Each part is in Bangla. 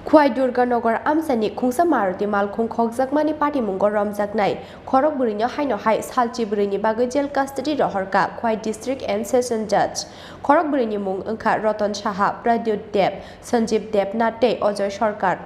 Khwai Durganagar Amsani Khungsa Maruti Malkhung Khokjakmani Patimungo Romjaknai Khorokbwrwi haino hai Salchibwrwi bagwi jail custody Rohorkha Khwai District and Session Judge Khorokbwrwi mung wngkha Roton Saha Pradyut Deb Sanjeev Deb Natte Ojoy Sarkar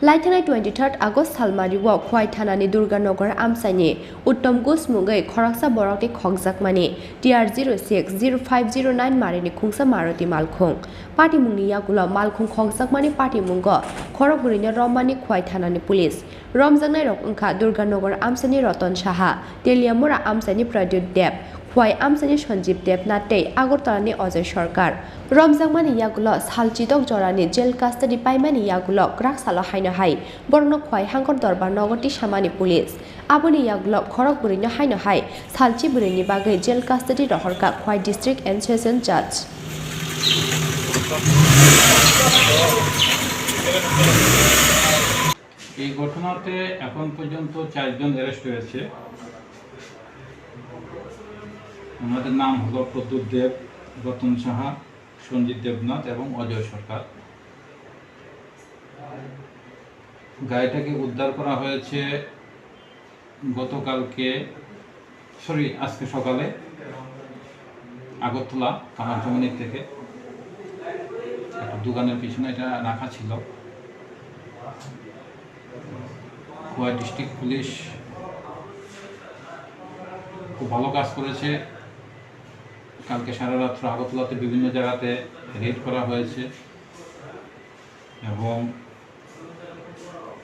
Laithanai 23 August Salmariwo Khwai Thanani Durganagar Amsani Uttom Gus Mungai Khoraksa Borokti Khokjakmani TR060509 Marini Khungsa Maruti Malkhung Patimungni Yagulo Malkhung Khokjakmani Patimungo Khorokbwrwi Romani Khwai Thanani Police Romjaknai rok wngkha Durganagar Amsani Roton Saha Teliamura Amsani Pradyut Deb Khwai Amsani Sanjeev Deb Natte Agartalani Ojoy Sarkar Romjakmani Yagulo Salchidok Jorani jail custody paimani Yagulo Kraksalo haino hai Borno Khwai Hangkor Dorbar Nogoti Samani Police Aboni Yagulo Khorokbwrwi haino hai Salchibwrwi bagwi jail custody Rohorkha Khwai District and Session Judge এই ঘটনাতে এখন পর্যন্ত 4 জন অ্যারেস্ট হয়েছে। ওনাদের নাম হলো প্রদ্যুৎ দেব, রতন সাহা, সঞ্জিত দেবনাথ এবং অজয় সরকার। গাড়িটাকে উদ্ধার করা হয়েছে আজকে সকালে আগরতলা খোরাং থেকে। একটা দোকানের পিছনে এটা রাখা ছিল। খোয়াই ডিস্ট্রিক্ট পুলিশ খুব ভালো কাজ করেছে। কালকে সারা রাত্র আগরতলাতে বিভিন্ন জায়গাতে রেড করা হয়েছে এবং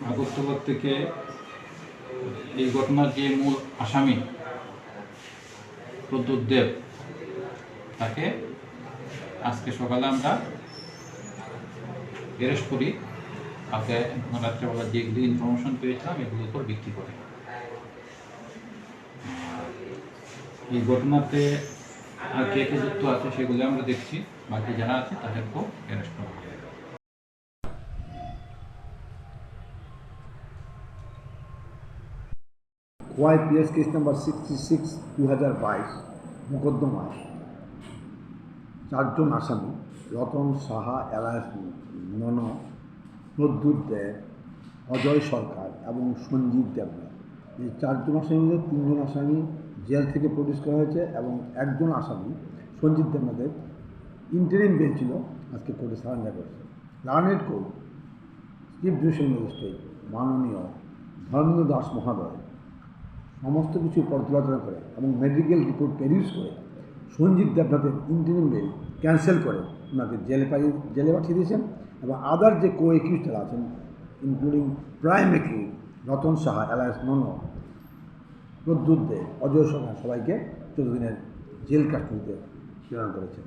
আগরতলা থেকে এই ঘটনার যে মূল আসামি প্রদ্যুৎ দেব তাকে আজকে সকালে আমরা অ্যারেস্ট করি। কালকে রাত্রেবেলা যেগুলি ইনফরমেশন পেয়েছিলাম এগুলোর উপর ভিত্তি করে। এই ঘটনাতে আর কে কে যুক্ত আছে সেগুলো আমরা দেখছি, বাকি যারা আছে তাদেরকেও অ্যারেস্ট করা হবে। খোয়াই পিএস কেস নাম্বার 66 2022 মোকদ্দমায় 4 জন আসামি রতন সাহা এলাস নোনো, প্রদ্যুৎ দেব, অজয় সরকার এবং সঞ্জীব দেবনাথ এই 4 জন আসামিদের 3 জন আসামি জেল থেকে প্রডিউস করা হয়েছে এবং একজন আসামি সঞ্জীব দেবনাথের ইন্টারিম বেল ছিল আজকে কোর্টে সারেন্ডার করেছে। Learned court chief judicial magistrate মাননীয় ধর্মেন্দ্র দাস মহোদয় সমস্ত কিছু পর্যালোচনা করে এবং মেডিকেল রিপোর্ট প্রডিউস করে সঞ্জীব দেবনাথের ইন্টারিম বেল ক্যান্সেল করে ওনাকে জেলে পাঠিয়ে দিয়েছেন এবং আদার যে কো একিউজ যারা আছেন including prime accused Ratan Saha alias Nono, Pradyut Deb, Ajay Sarkar সবাইকে 14 দিনের জেল কাস্টডিতে প্রেরণ করেছেন।